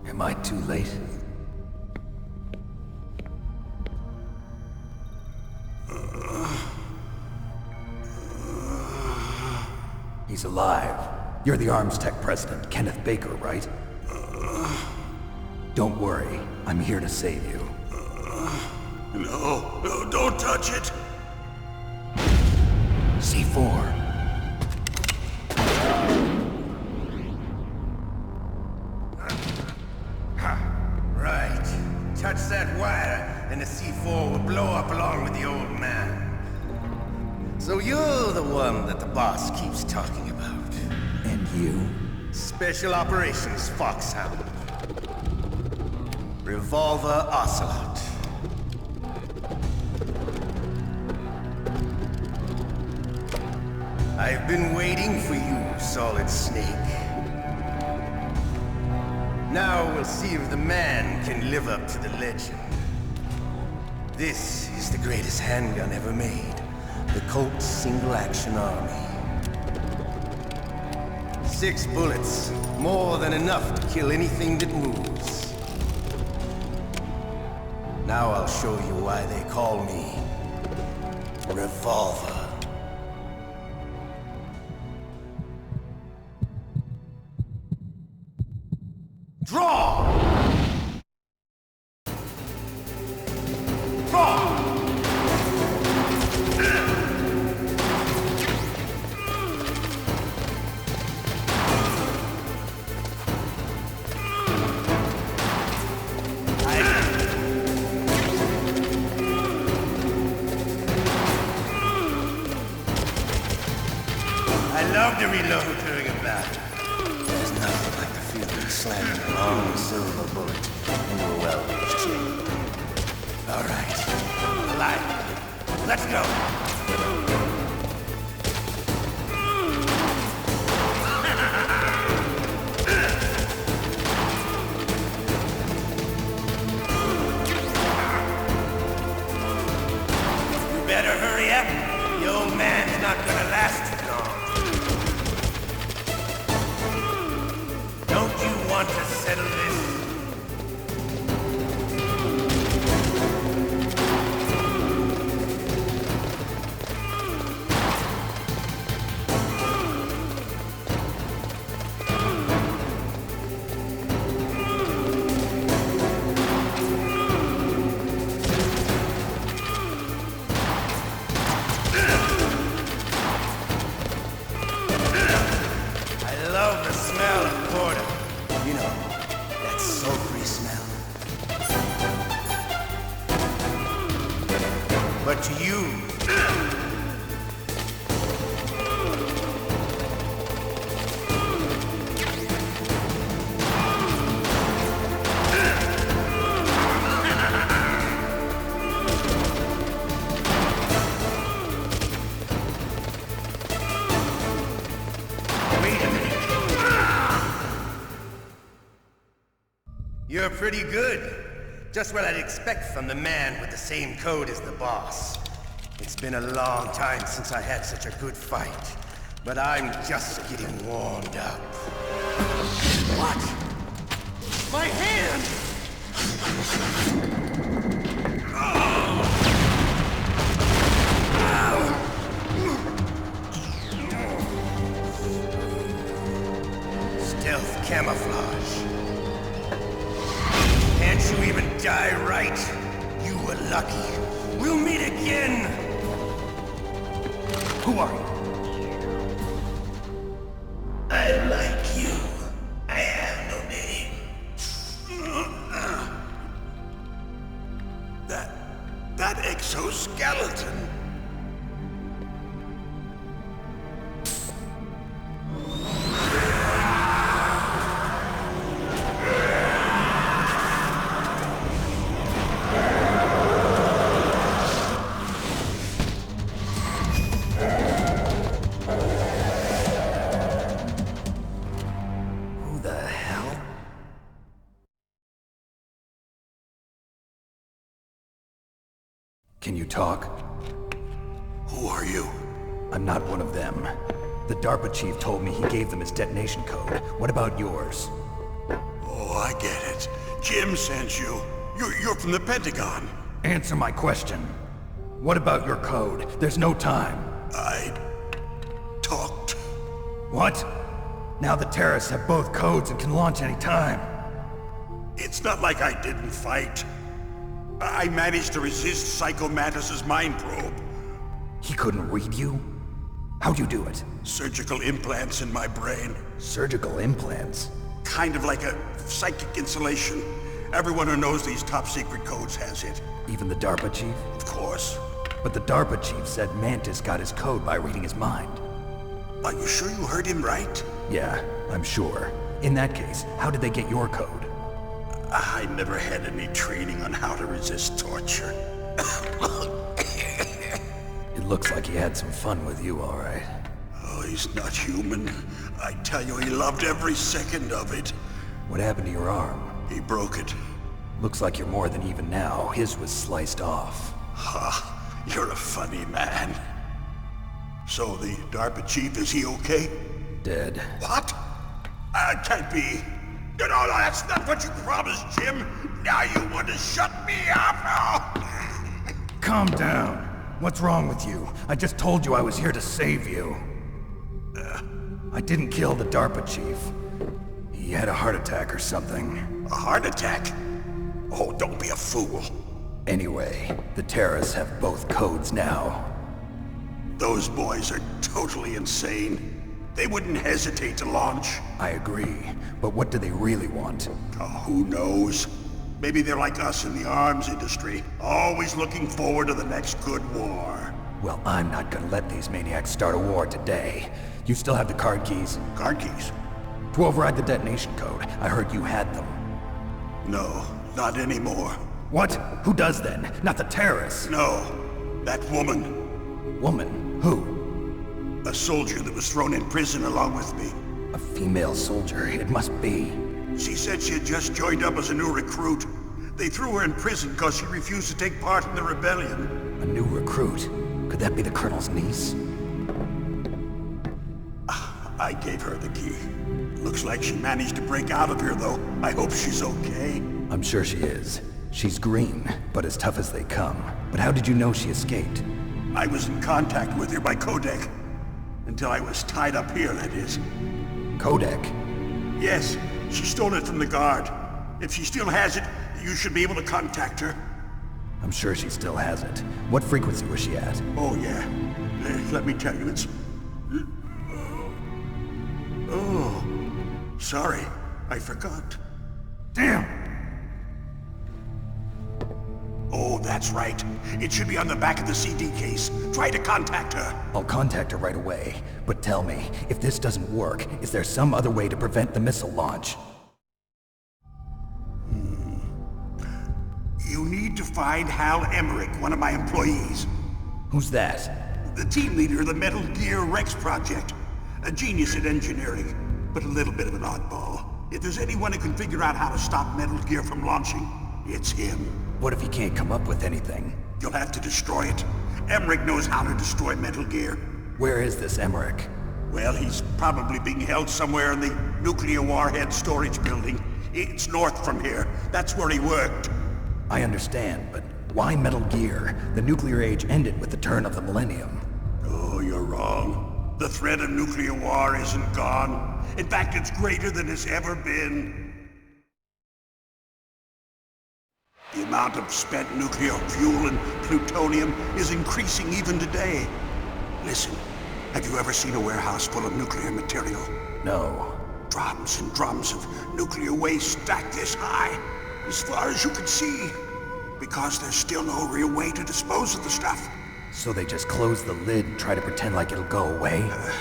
Am I too late? He's alive. You're the Arms Tech president, Kenneth Baker, right? Don't worry. I'm here to save you. No, don't touch it! C4. Right. Touch that wire, and the C4 will blow up along with the old man. So you're the one that the boss keeps talking about. And you? Special Operations Foxhound. Revolver Ocelot. I've been waiting for you, Solid Snake. Now we'll see if the man can live up to the legend. This is the greatest handgun ever made. The Colt Single Action Army. 6 bullets, more than enough to kill anything that moves. Now I'll show you why they call me Revolver. Draw! Draw! I love to reload during a battle. There's nothing like the feeling of slamming a long silver bullet into a well-reached chain. All right, alive. Let's go. You better hurry up. The old man's not gonna last too long. Don't you want to settle this? I love the smell of porter. You know, that sulfury smell. But to you... Wait a minute. You're pretty good. Just what I'd expect from the man with the same code as the boss. It's been a long time since I had such a good fight, but I'm just getting warmed up. What? My hand! Stealth camouflage. Can't you even die right? You were lucky. We'll meet again! Who are you? I like you. I have no name. That exoskeleton. Who the hell? Can you talk? Who are you? I'm not one of them. The DARPA chief told me he gave them his detonation code. What about yours? Oh, Oh, I get it. Jim sent you. You're from the Pentagon. Answer my question. What about your code? There's no time. I talked. What? Now the terrorists have both codes and can launch any time. It's not like I didn't fight. I managed to resist Psycho Mantis's mind probe. He couldn't read you? How'd you do it? Surgical implants in my brain. Surgical implants? Kind of like a psychic insulation. Everyone who knows these top secret codes has it. Even the DARPA chief? Of course. But the DARPA chief said Mantis got his code by reading his mind. Are you sure you heard him right? Yeah, I'm sure. In that case, how did they get your code? I never had any training on how to resist torture. It looks like he had some fun with you, all right. Oh, he's not human. I tell you, he loved every second of it. What happened to your arm? He broke it. Looks like you're more than even now. His was sliced off. Ha, you're a funny man. So the DARPA chief, is he okay? Dead. What? Can't be. No, that's not what you promised, Jim. Now you want to shut me up? Calm down. What's wrong with you? I just told you I was here to save you. I didn't kill the DARPA chief. He had a heart attack or something. A heart attack? Oh, don't be a fool. Anyway, the terrorists have both codes now. Those boys are totally insane. They wouldn't hesitate to launch. I agree, but what do they really want? Oh, who knows? Maybe they're like us in the arms industry, always looking forward to the next good war. Well, I'm not gonna let these maniacs start a war today. You still have the card keys? Card keys? To override the detonation code. I heard you had them. No, not anymore. What? Who does then? Not the terrorists. No, that woman. Woman? Who? A soldier that was thrown in prison along with me. A female soldier. It must be. She said she had just joined up as a new recruit. They threw her in prison because she refused to take part in the rebellion. A new recruit? Could that be the Colonel's niece? I gave her the key. Looks like she managed to break out of here, though. I hope she's okay. I'm sure she is. She's green, but as tough as they come. But how did you know she escaped? I was in contact with her by codec. Until I was tied up here, that is. Codec? Yes, she stole it from the guard. If she still has it, you should be able to contact her. I'm sure she still has it. What frequency was she at? Oh, yeah. Let me tell you, it's... Oh, sorry. I forgot. Damn! Oh, that's right. It should be on the back of the CD case. Try to contact her. I'll contact her right away. But tell me, if this doesn't work, is there some other way to prevent the missile launch? You need to find Hal Emmerich, one of my employees. Who's that? The team leader of the Metal Gear Rex project. A genius at engineering, but a little bit of an oddball. If there's anyone who can figure out how to stop Metal Gear from launching, it's him. What if he can't come up with anything? You'll have to destroy it. Emmerich knows how to destroy Metal Gear. Where is this Emmerich? Well, he's probably being held somewhere in the nuclear warhead storage building. It's north from here. That's where he worked. I understand, but why Metal Gear? The nuclear age ended with the turn of the millennium. Oh, you're wrong. The threat of nuclear war isn't gone. In fact, it's greater than it's ever been. The amount of spent nuclear fuel and plutonium is increasing even today. Listen, have you ever seen a warehouse full of nuclear material? No. Drums and drums of nuclear waste stacked this high, as far as you can see. Because there's still no real way to dispose of the stuff. So they just close the lid and try to pretend like it'll go away?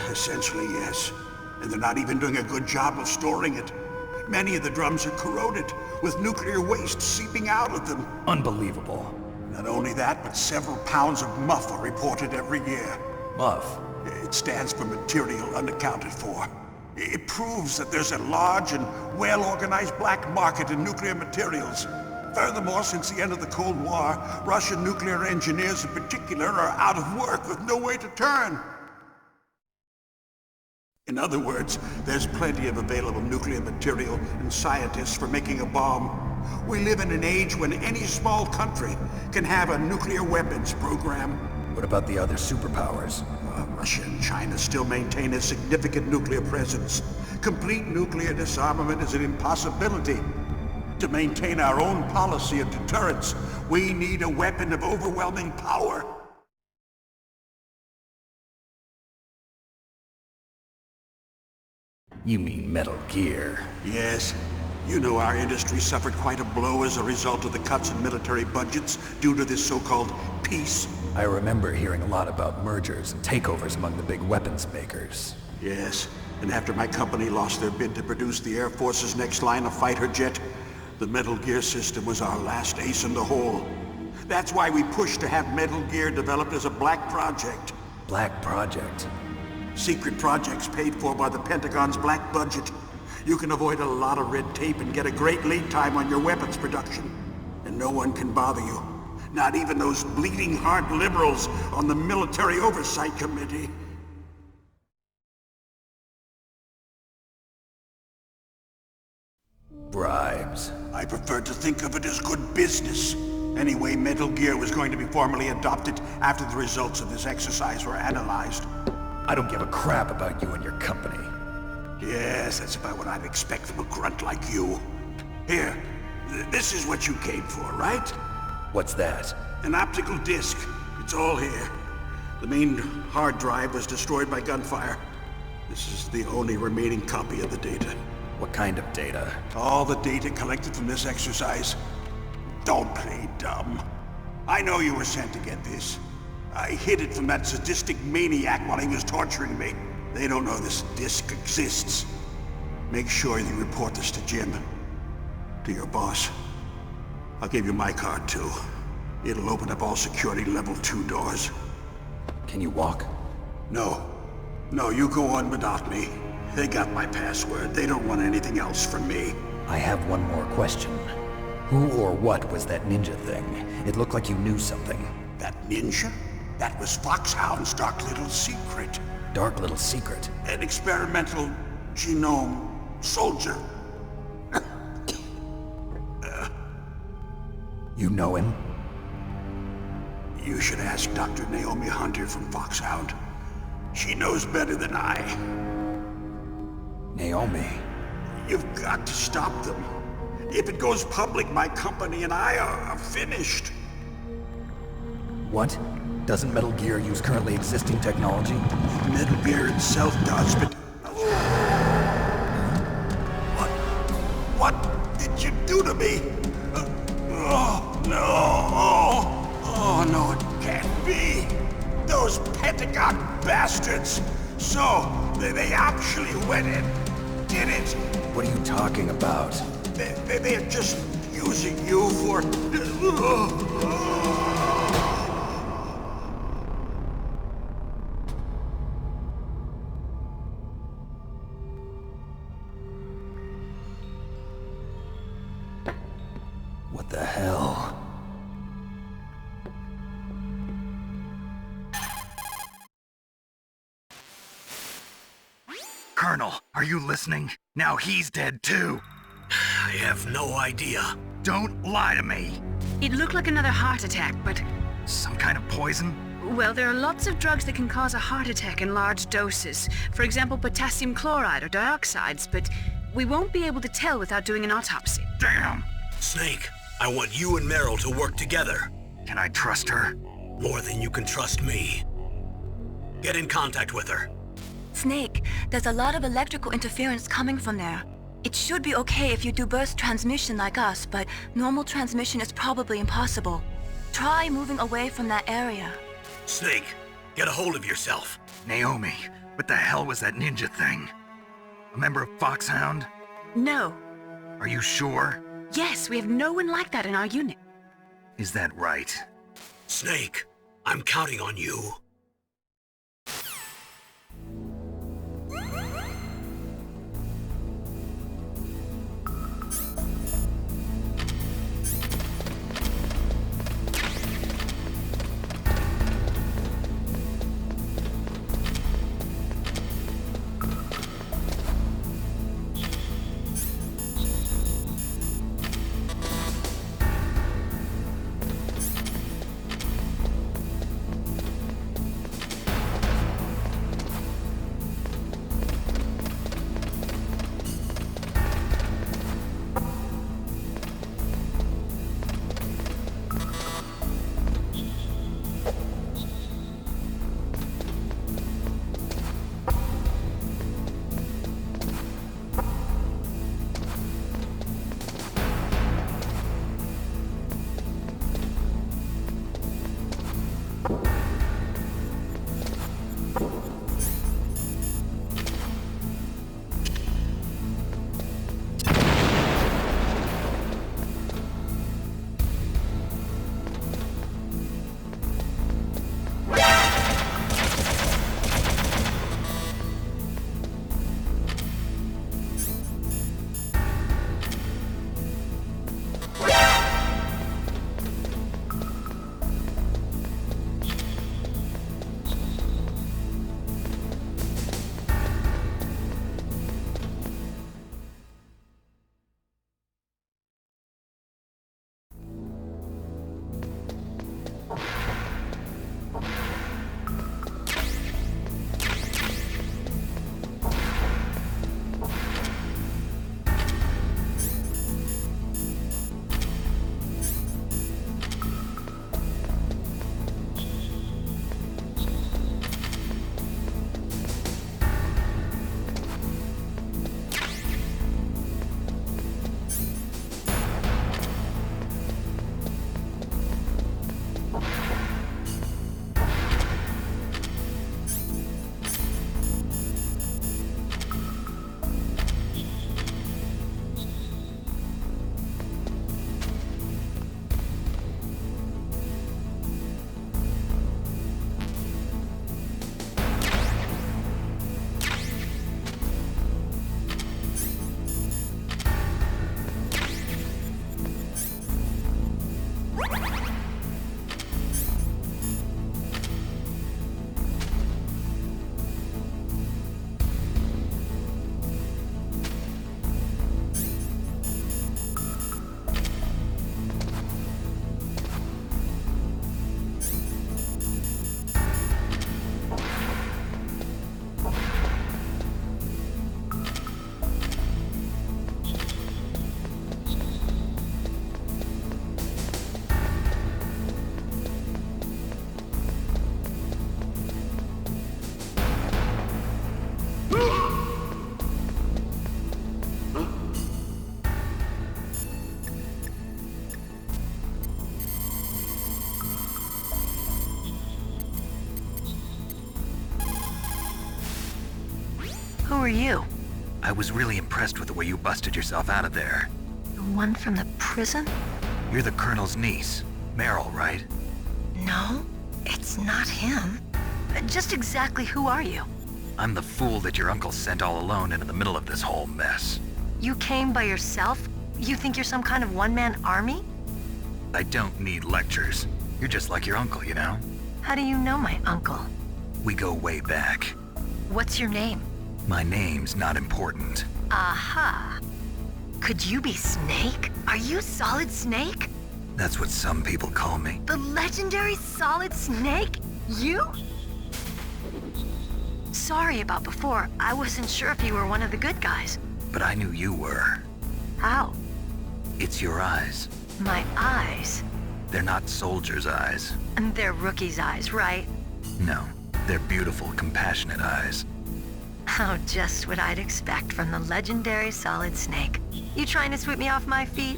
Essentially, yes. And they're not even doing a good job of storing it. Many of the drums are corroded, with nuclear waste seeping out of them. Unbelievable. Not only that, but several pounds of MUF are reported every year. MUF? It stands for material unaccounted for. It proves that there's a large and well-organized black market in nuclear materials. Furthermore, since the end of the Cold War, Russian nuclear engineers in particular are out of work with no way to turn. In other words, there's plenty of available nuclear material and scientists for making a bomb. We live in an age when any small country can have a nuclear weapons program. What about the other superpowers? Russia and China still maintain a significant nuclear presence. Complete nuclear disarmament is an impossibility. To maintain our own policy of deterrence, we need a weapon of overwhelming power. You mean Metal Gear? Yes. You know our industry suffered quite a blow as a result of the cuts in military budgets due to this so-called peace. I remember hearing a lot about mergers and takeovers among the big weapons makers. Yes, and after my company lost their bid to produce the Air Force's next line of fighter jet, the Metal Gear system was our last ace in the hole. That's why we pushed to have Metal Gear developed as a black project. Black Project? Secret projects paid for by the Pentagon's black budget. You can avoid a lot of red tape and get a great lead time on your weapons production. And no one can bother you. Not even those bleeding heart liberals on the Military Oversight Committee. Bribes. I prefer to think of it as good business. Anyway, Metal Gear was going to be formally adopted after the results of this exercise were analyzed. I don't give a crap about you and your company. Yes, that's about what I'd expect from a grunt like you. Here, this is what you came for, right? What's that? An optical disc. It's all here. The main hard drive was destroyed by gunfire. This is the only remaining copy of the data. What kind of data? All the data collected from this exercise. Don't play dumb. I know you were sent to get this. I hid it from that sadistic maniac while he was torturing me. They don't know this disc exists. Make sure you report this to Jim. To your boss. I'll give you my card too. It'll open up all security level 2 doors. Can you walk? No. No, you go on without me. They got my password. They don't want anything else from me. I have one more question. Who or what was that ninja thing? It looked like you knew something. That ninja? That was Foxhound's dark little secret. Dark little secret? An experimental genome soldier. You know him? You should ask Dr. Naomi Hunter from Foxhound. She knows better than I. Naomi? You've got to stop them. If it goes public, my company and I are finished. What? Doesn't Metal Gear use currently existing technology? Metal Gear itself does, but... What did you do to me? Oh, no! Oh, no, it can't be! Those Pentagon bastards! So, they actually went in, did it? What are you talking about? They're just using you for... What the hell? Colonel, are you listening? Now he's dead too. I have no idea. Don't lie to me. It looked like another heart attack, but... Some kind of poison? Well, there are lots of drugs that can cause a heart attack in large doses. For example, potassium chloride or dioxides, but we won't be able to tell without doing an autopsy. Damn! Snake, I want you and Meryl to work together. Can I trust her? More than you can trust me. Get in contact with her. Snake, there's a lot of electrical interference coming from there. It should be okay if you do burst transmission like us, but normal transmission is probably impossible. Try moving away from that area. Snake, get a hold of yourself. Naomi, what the hell was that ninja thing? A member of Foxhound? No. Are you sure? Yes, we have no one like that in our unit. Is that right? Snake, I'm counting on you. you? I was really impressed with the way you busted yourself out of there. The one from the prison? You're the Colonel's niece, Meryl, right? No, it's not him. Just exactly who are you? I'm the fool that your uncle sent all alone into the middle of this whole mess. You came by yourself? You think you're some kind of one-man army? I don't need lectures. You're just like your uncle, you know? How do you know my uncle? We go way back. What's your name? My name's not important. Aha. Could you be Snake? Are you Solid Snake? That's what some people call me. The legendary Solid Snake? You? Sorry about before. I wasn't sure if you were one of the good guys. But I knew you were. How? It's your eyes. My eyes? They're not soldiers' eyes. And they're rookies' eyes, right? No, they're beautiful, compassionate eyes. Oh, just what I'd expect from the legendary Solid Snake. You trying to sweep me off my feet?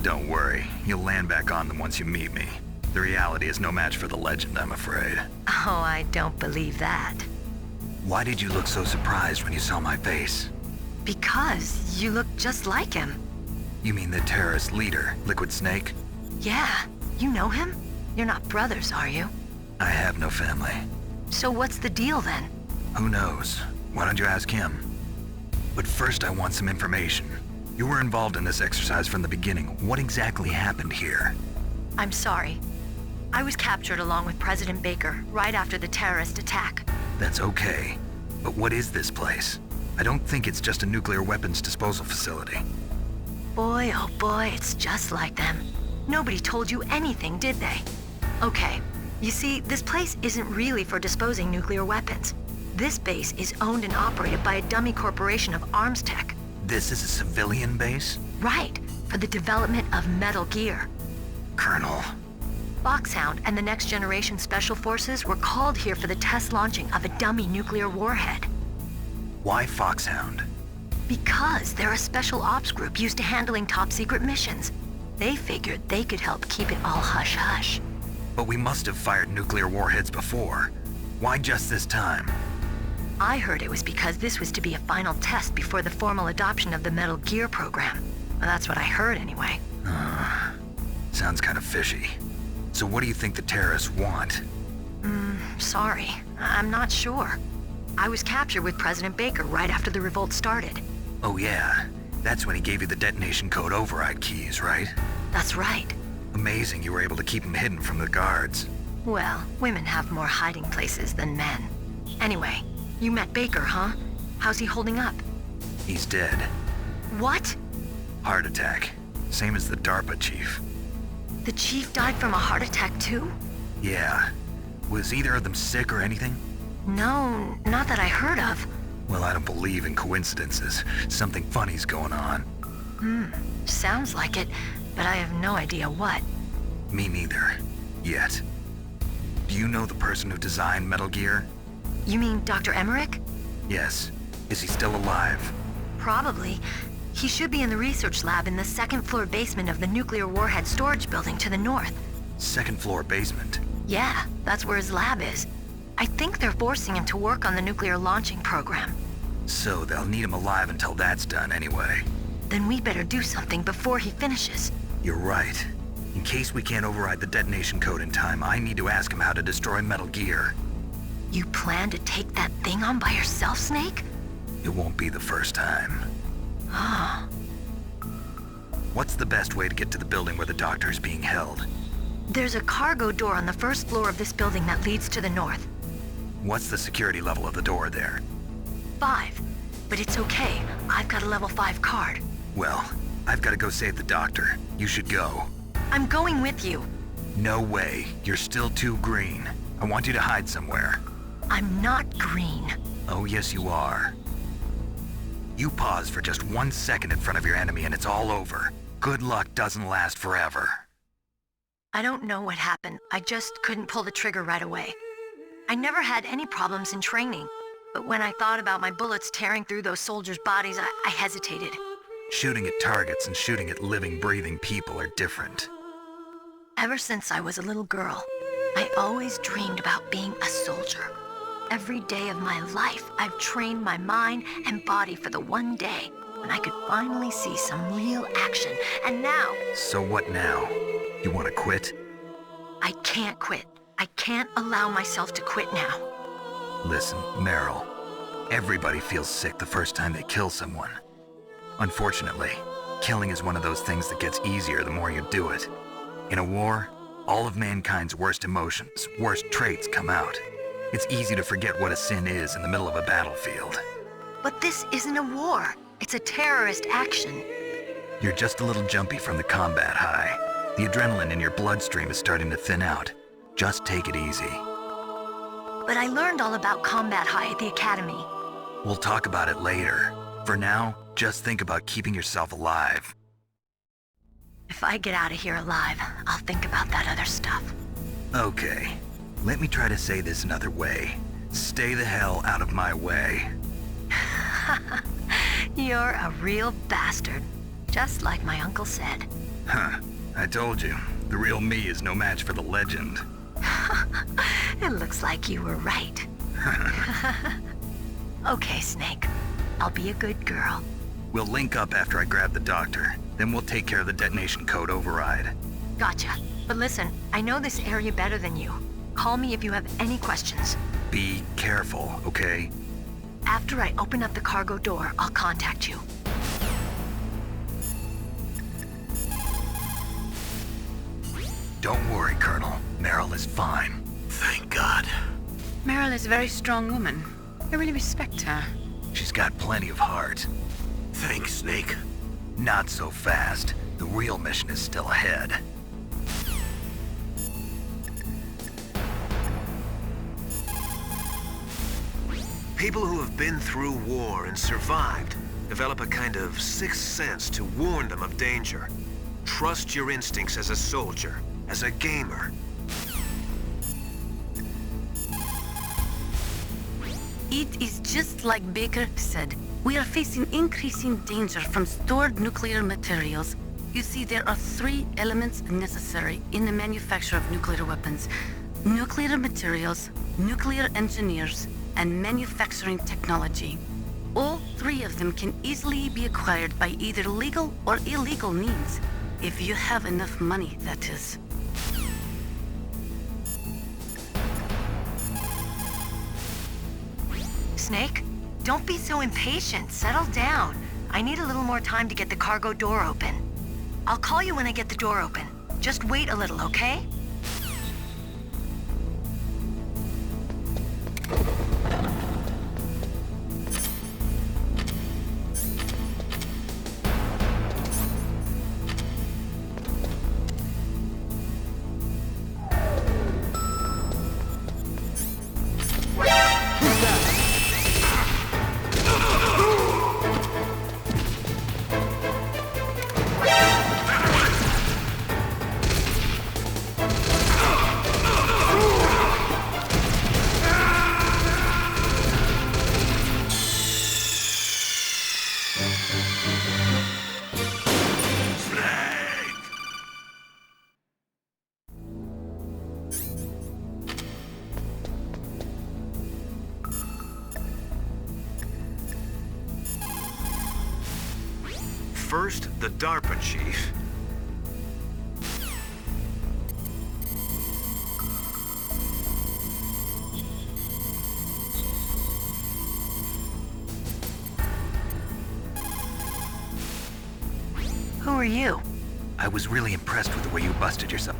Don't worry, you'll land back on them once you meet me. The reality is no match for the legend, I'm afraid. Oh, I don't believe that. Why did you look so surprised when you saw my face? Because you look just like him. You mean the terrorist leader, Liquid Snake? Yeah, you know him? You're not brothers, are you? I have no family. So what's the deal then? Who knows? Why don't you ask him? But first I want some information. You were involved in this exercise from the beginning. What exactly happened here? I'm sorry. I was captured along with President Baker right after the terrorist attack. That's okay. But what is this place? I don't think it's just a nuclear weapons disposal facility. Boy, oh boy, it's just like them. Nobody told you anything, did they? Okay, you see, this place isn't really for disposing nuclear weapons. This base is owned and operated by a dummy corporation of arms tech. This is a civilian base? Right, for the development of Metal Gear. Colonel. Foxhound and the Next Generation Special Forces were called here for the test launching of a dummy nuclear warhead. Why Foxhound? Because they're a special ops group used to handling top-secret missions. They figured they could help keep it all hush-hush. But we must have fired nuclear warheads before. Why just this time? I heard it was because this was to be a final test before the formal adoption of the Metal Gear program. Well, that's what I heard anyway. Sounds kind of fishy. So what do you think the terrorists want? Sorry. I'm not sure. I was captured with President Baker right after the revolt started. Oh yeah, that's when he gave you the detonation code override keys, right? That's right. Amazing you were able to keep him hidden from the guards. Well, women have more hiding places than men. Anyway, you met Baker, huh? How's he holding up? He's dead. What? Heart attack. Same as the DARPA chief. The chief died from a heart attack too? Yeah. Was either of them sick or anything? No, not that I heard of. Well, I don't believe in coincidences. Something funny's going on. Sounds like it, but I have no idea what. Me neither. Yet. Do you know the person who designed Metal Gear? You mean Dr. Emmerich? Yes. Is he still alive? Probably. He should be in the research lab in the second-floor basement of the nuclear warhead storage building to the north. Second floor basement? Yeah, that's where his lab is. I think they're forcing him to work on the nuclear launching program. So they'll need him alive until that's done anyway. Then we better do something before he finishes. You're right. In case we can't override the detonation code in time, I need to ask him how to destroy Metal Gear. You plan to take that thing on by yourself, Snake? It won't be the first time. What's the best way to get to the building where the doctor is being held? There's a cargo door on the first floor of this building that leads to the north. What's the security level of the door there? 5. But it's okay. I've got a level 5 card. Well, I've got to go save the doctor. You should go. I'm going with you. No way. You're still too green. I want you to hide somewhere. I'm not green. Oh, yes you are. You pause for just 1 second in front of your enemy and it's all over. Good luck doesn't last forever. I don't know what happened. I just couldn't pull the trigger right away. I never had any problems in training, but when I thought about my bullets tearing through those soldiers' bodies, I hesitated. Shooting at targets and shooting at living, breathing people are different. Ever since I was a little girl, I always dreamed about being a soldier. Every day of my life, I've trained my mind and body for the one day when I could finally see some real action. And now... So what now? You want to quit? I can't quit. I can't allow myself to quit now. Listen, Meryl. Everybody feels sick the first time they kill someone. Unfortunately, killing is one of those things that gets easier the more you do it. In a war, all of mankind's worst emotions, worst traits come out. It's easy to forget what a sin is in the middle of a battlefield. But this isn't a war. It's a terrorist action. You're just a little jumpy from the combat high. The adrenaline in your bloodstream is starting to thin out. Just take it easy. But I learned all about combat high at the academy. We'll talk about it later. For now, just think about keeping yourself alive. If I get out of here alive, I'll think about that other stuff. Okay. Let me try to say this another way. Stay the hell out of my way. You're a real bastard. Just like my uncle said. Huh. I told you. The real me is no match for the legend. It looks like you were right. Okay, Snake. I'll be a good girl. We'll link up after I grab the doctor. Then we'll take care of the detonation code override. Gotcha. But listen, I know this area better than you. Call me if you have any questions. Be careful, okay? After I open up the cargo door, I'll contact you. Don't worry, Colonel. Meryl is fine. Thank God. Meryl is a very strong woman. I really respect her. She's got plenty of heart. Thanks, Snake. Not so fast. The real mission is still ahead. People who have been through war and survived develop a kind of sixth sense to warn them of danger. Trust your instincts as a soldier, as a gamer. It is just like Baker said. We are facing increasing danger from stored nuclear materials. You see, there are 3 elements necessary in the manufacture of nuclear weapons: nuclear materials, nuclear engineers, and manufacturing technology. All 3 of them can easily be acquired by either legal or illegal means. If you have enough money, that is. Snake, don't be so impatient. Settle down. I need a little more time to get the cargo door open. I'll call you when I get the door open. Just wait a little, okay? First, the DARPA chief. Who are you? I was really impressed with the way you busted yourself.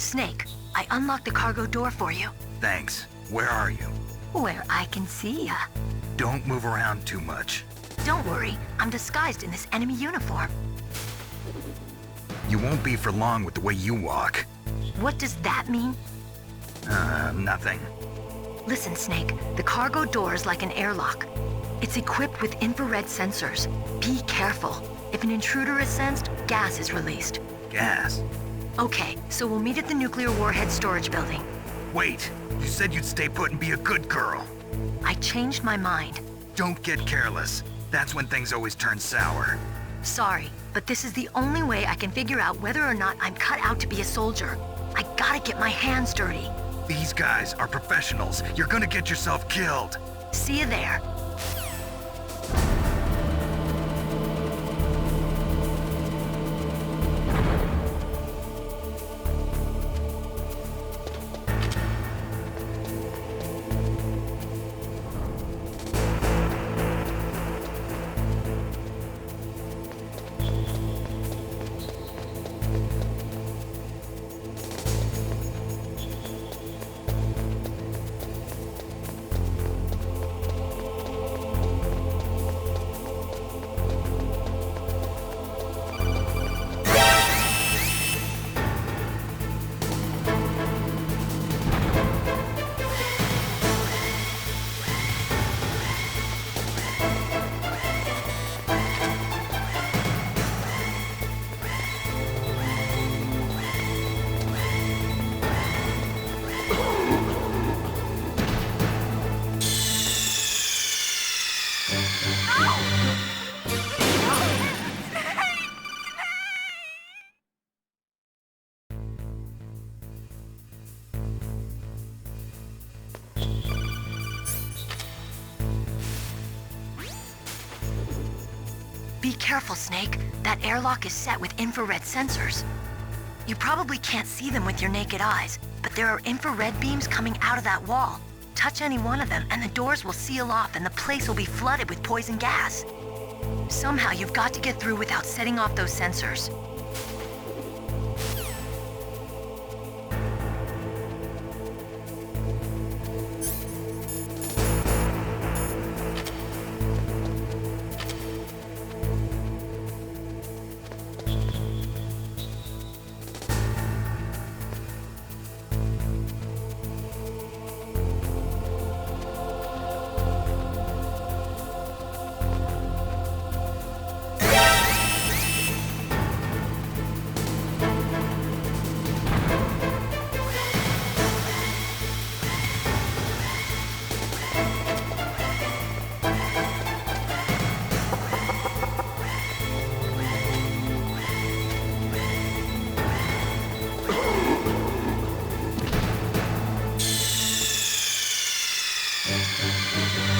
Snake, I unlocked the cargo door for you. Thanks. Where are you? Where I can see ya. Don't move around too much. Don't worry, I'm disguised in this enemy uniform. You won't be for long with the way you walk. What does that mean? Nothing. Listen, Snake, the cargo door is like an airlock. It's equipped with infrared sensors. Be careful. If an intruder is sensed, gas is released. Gas? Okay, so we'll meet at the nuclear warhead storage building. Wait, you said you'd stay put and be a good girl. I changed my mind. Don't get careless. That's when things always turn sour. Sorry, but this is the only way I can figure out whether or not I'm cut out to be a soldier. I gotta get my hands dirty. These guys are professionals. You're gonna get yourself killed. See you there. Be careful, Snake. That airlock is set with infrared sensors. You probably can't see them with your naked eyes, but there are infrared beams coming out of that wall. Touch any one of them and the doors will seal off and the place will be flooded with poison gas. Somehow you've got to get through without setting off those sensors.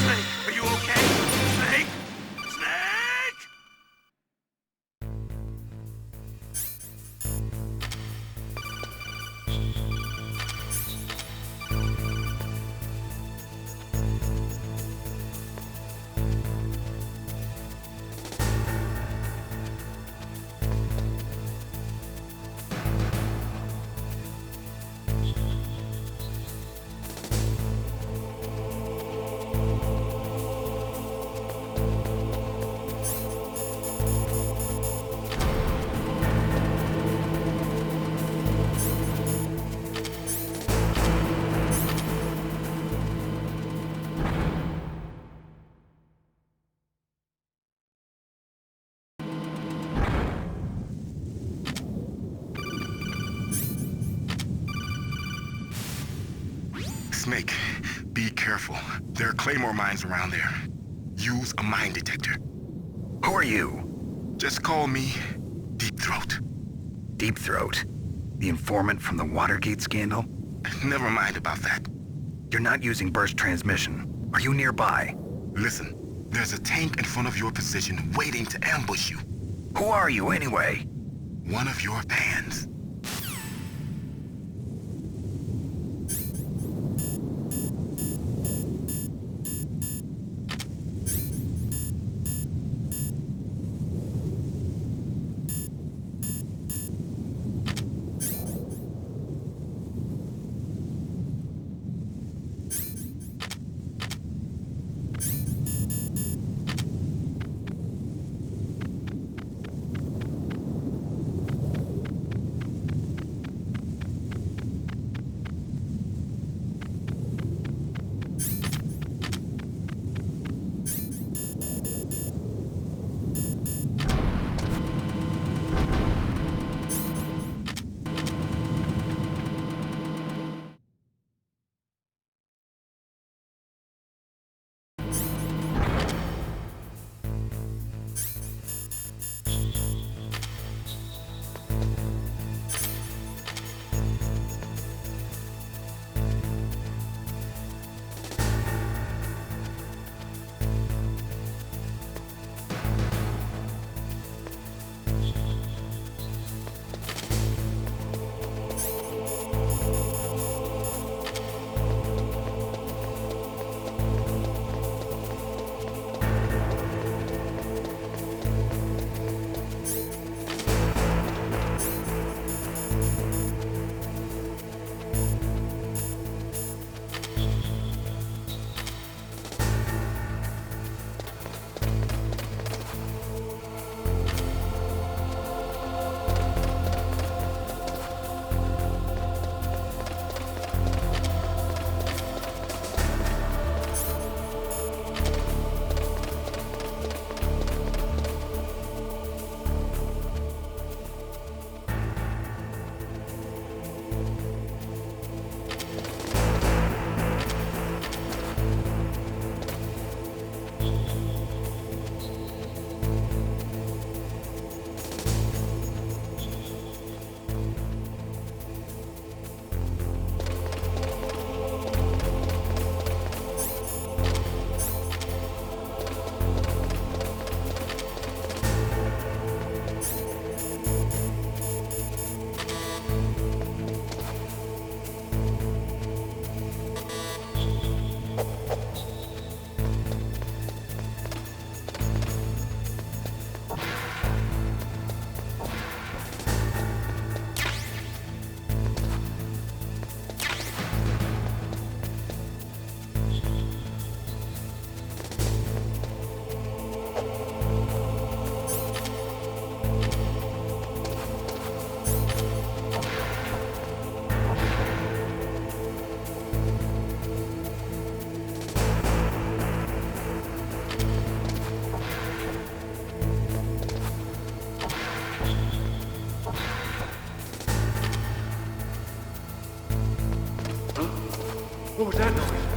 Snake, are you okay? Snake? Snake! Snake, be careful. There are Claymore mines around there. Use a mine detector. Who are you? Just call me Deep Throat. Deep Throat? The informant from the Watergate scandal? Never mind about that. You're not using burst transmission. Are you nearby? Listen, there's a tank in front of your position waiting to ambush you. Who are you anyway? One of your fans. What was that noise?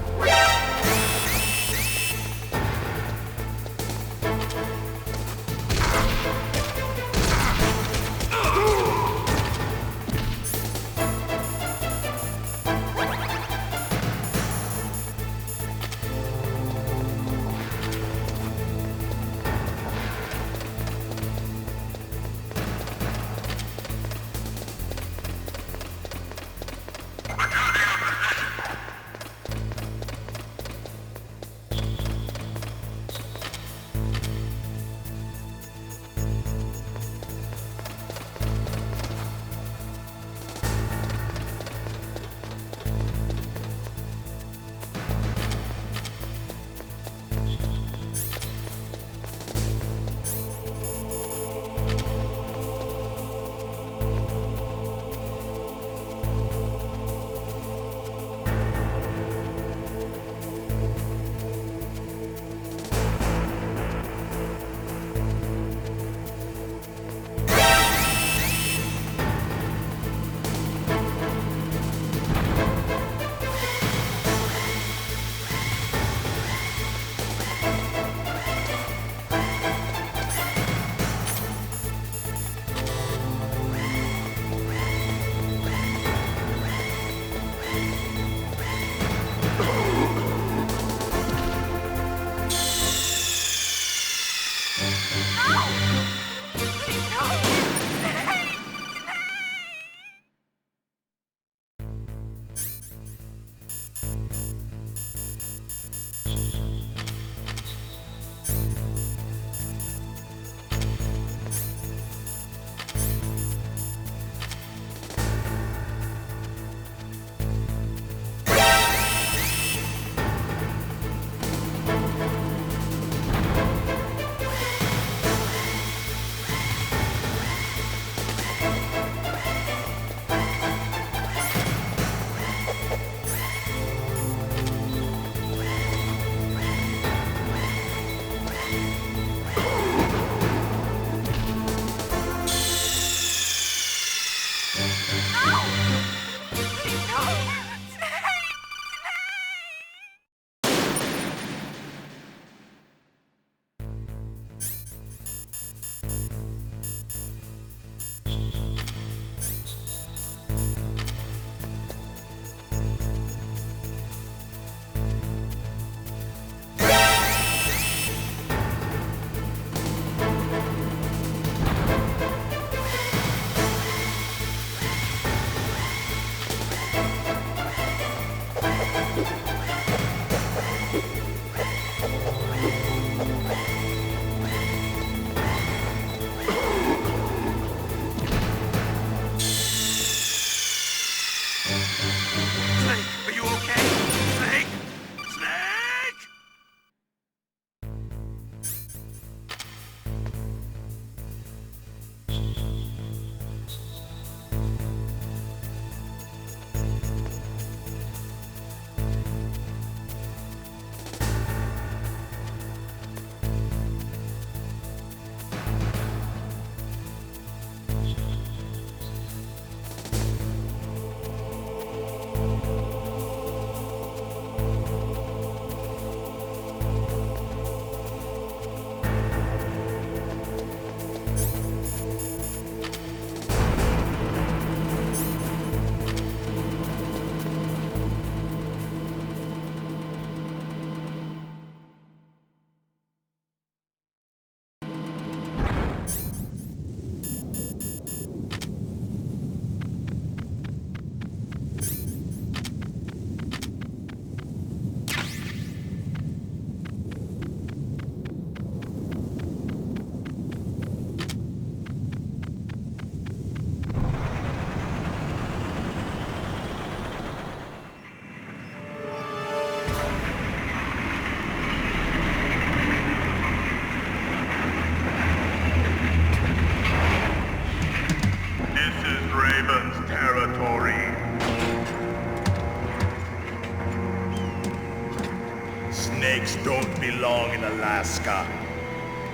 Snakes don't belong in Alaska.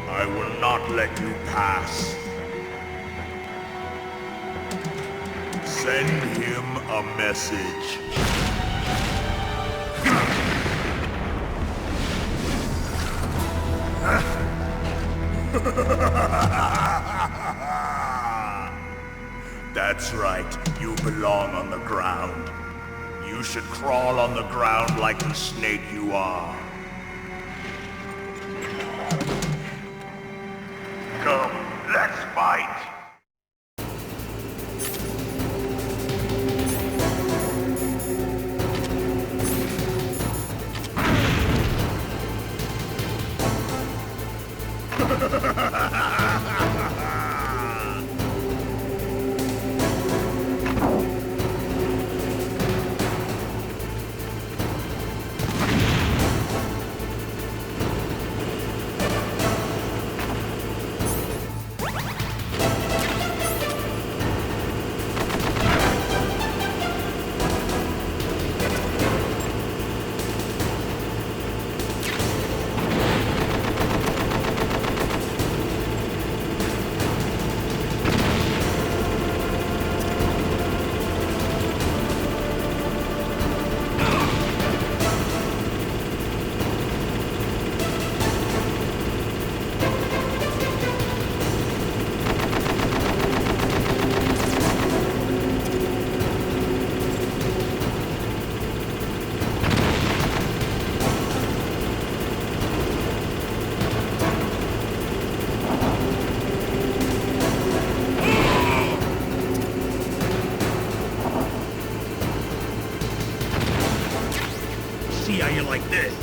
I will not let you pass. Send him a message. That's right. You belong on the ground. You should crawl on the ground like the snake you are. Come, let's fight! See how you like this?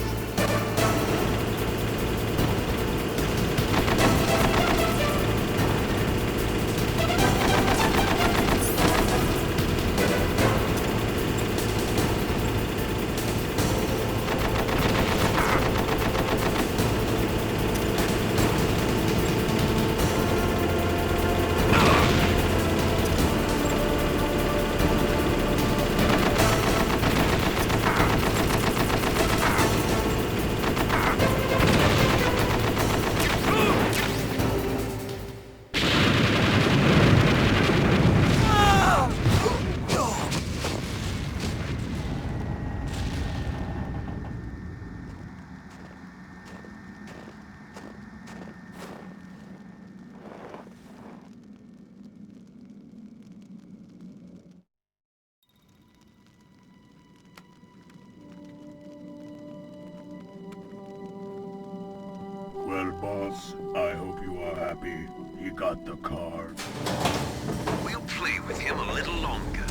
Well, boss, I hope you are happy. He got the card. We'll play with him a little longer.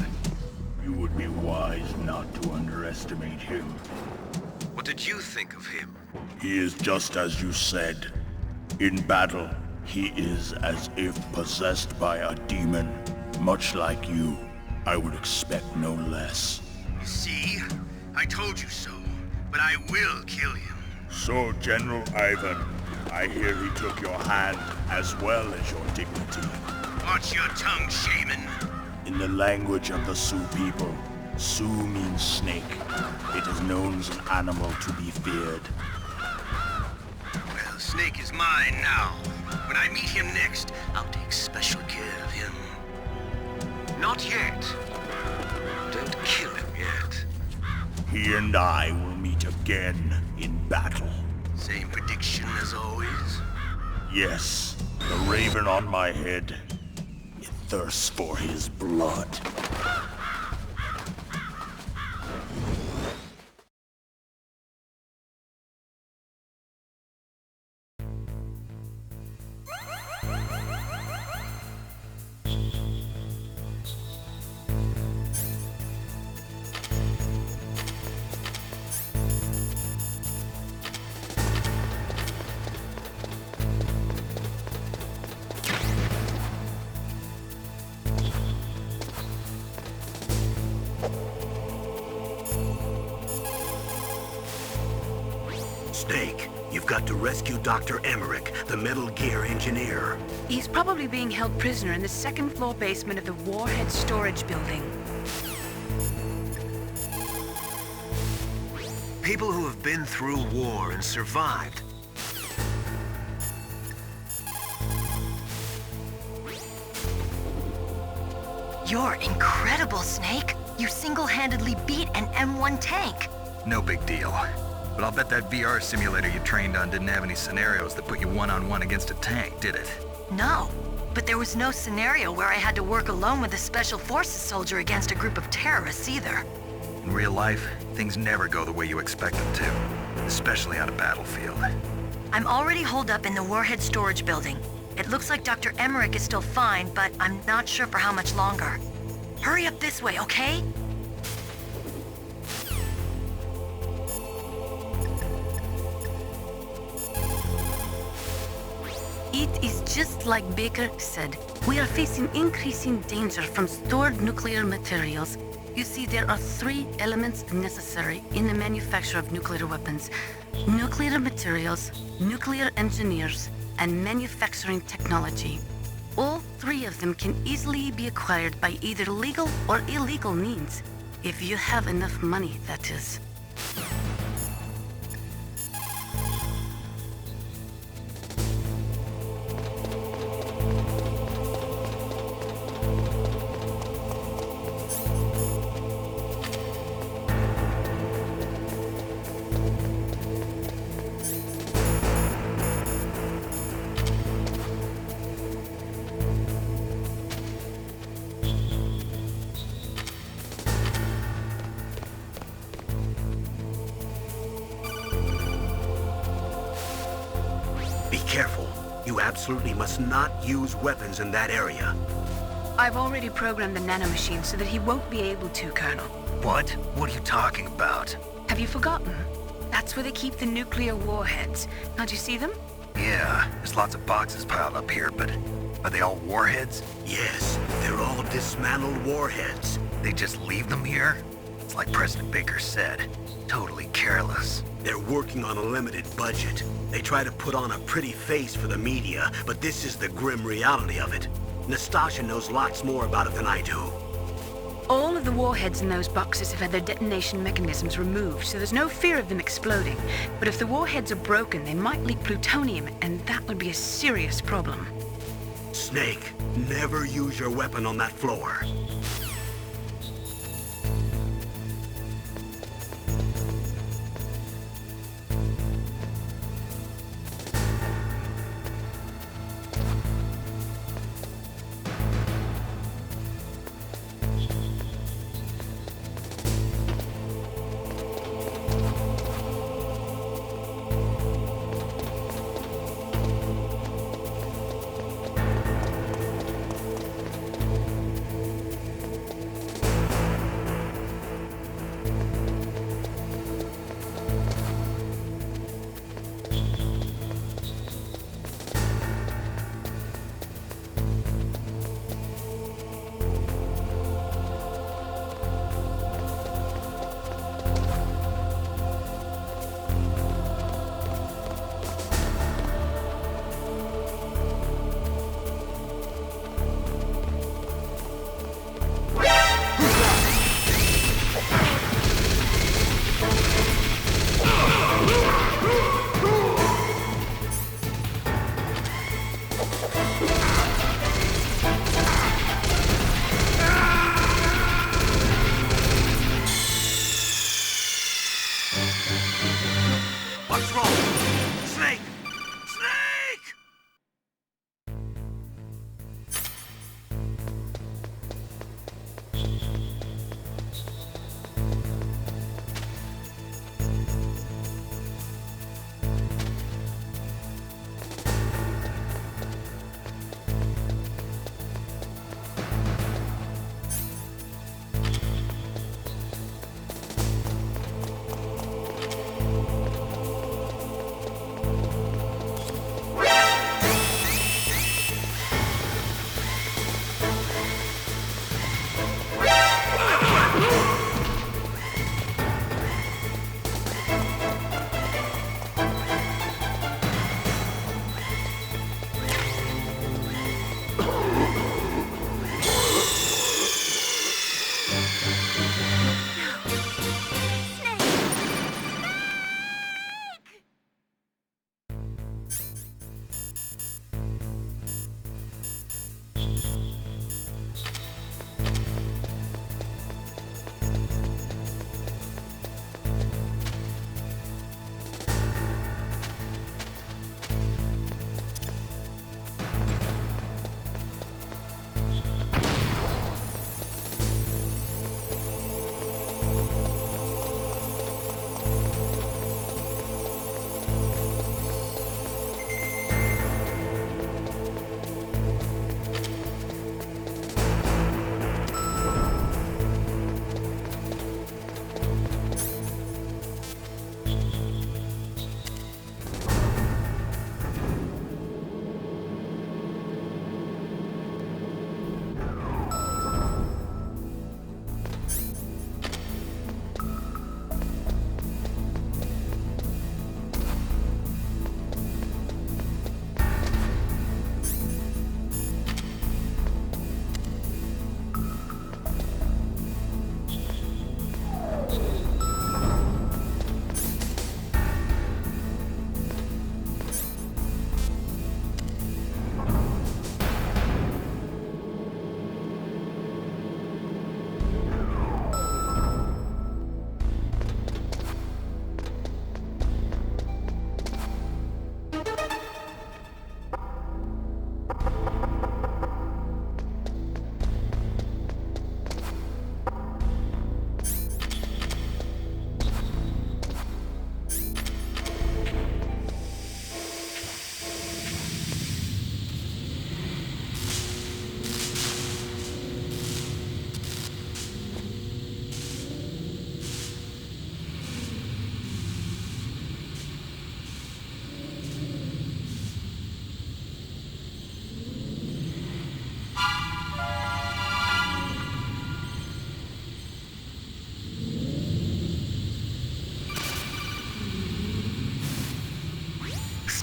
You would be wise not to underestimate him. What did you think of him? He is just as you said. In battle, he is as if possessed by a demon. Much like you, I would expect no less. See? I told you so. But I will kill him. So, General Ivan, I hear he took your hand as well as your dignity. Watch your tongue, shaman. In the language of the Sioux people, Sioux means snake. It is known as an animal to be feared. Well, Snake is mine now. When I meet him next, I'll take special care of him. Not yet. Don't kill him yet. He and I will meet again in battle. Same prediction as always? Yes, the raven on my head. It thirsts for his blood. Snake, you've got to rescue Dr. Emmerich, the Metal Gear engineer. He's probably being held prisoner in the second-floor basement of the Warhead Storage Building. People who have been through war and survived. You're incredible, Snake. You single-handedly beat an M1 tank. No big deal. But I'll bet that VR simulator you trained on didn't have any scenarios that put you one-on-one against a tank, did it? No. But there was no scenario where I had to work alone with a Special Forces soldier against a group of terrorists either. In real life, things never go the way you expect them to, especially on a battlefield. I'm already holed up in the Warhead storage building. It looks like Dr. Emmerich is still fine, but I'm not sure for how much longer. Hurry up this way, okay? It is just like Baker said. We are facing increasing danger from stored nuclear materials. You see, there are 3 elements necessary in the manufacture of nuclear weapons: nuclear materials, nuclear engineers, and manufacturing technology. All 3 of them can easily be acquired by either legal or illegal means. If you have enough money, that is. Be careful. You absolutely must not use weapons in that area. I've already programmed the nanomachine so that he won't be able to, Colonel. What? What are you talking about? Have you forgotten? That's where they keep the nuclear warheads. Can't you see them? Yeah, there's lots of boxes piled up here, but are they all warheads? Yes, they're all dismantled warheads. They just leave them here? It's like President Baker said. Totally careless. They're working on a limited budget. They try to put on a pretty face for the media, but this is the grim reality of it. Nastasha knows lots more about it than I do. All of the warheads in those boxes have had their detonation mechanisms removed, so there's no fear of them exploding. But if the warheads are broken, they might leak plutonium, and that would be a serious problem. Snake, never use your weapon on that floor. What's wrong? Snake! Snake!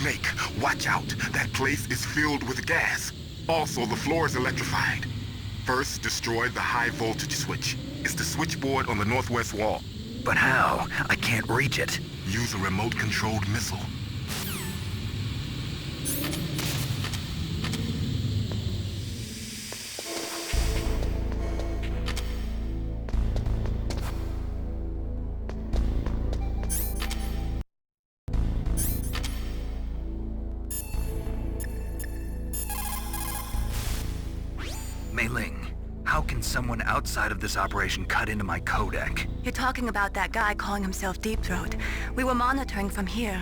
Snake, watch out. That place is filled with gas. Also, the floor is electrified. First, destroy the high voltage switch. It's the switchboard on the northwest wall. But how? I can't reach it. Use a remote-controlled missile. Mei Ling, how can someone outside of this operation cut into my codec? You're talking about that guy calling himself Deep Throat. We were monitoring from here.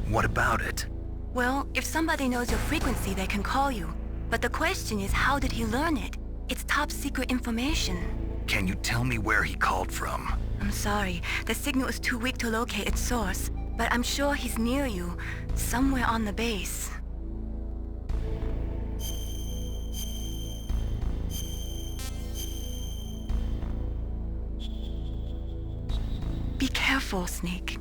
What about it? Well, if somebody knows your frequency, they can call you. But the question is, how did he learn it? It's top secret information. Can you tell me where he called from? I'm sorry. The signal is too weak to locate its source. But I'm sure he's near you, somewhere on the base. Be careful, Snake.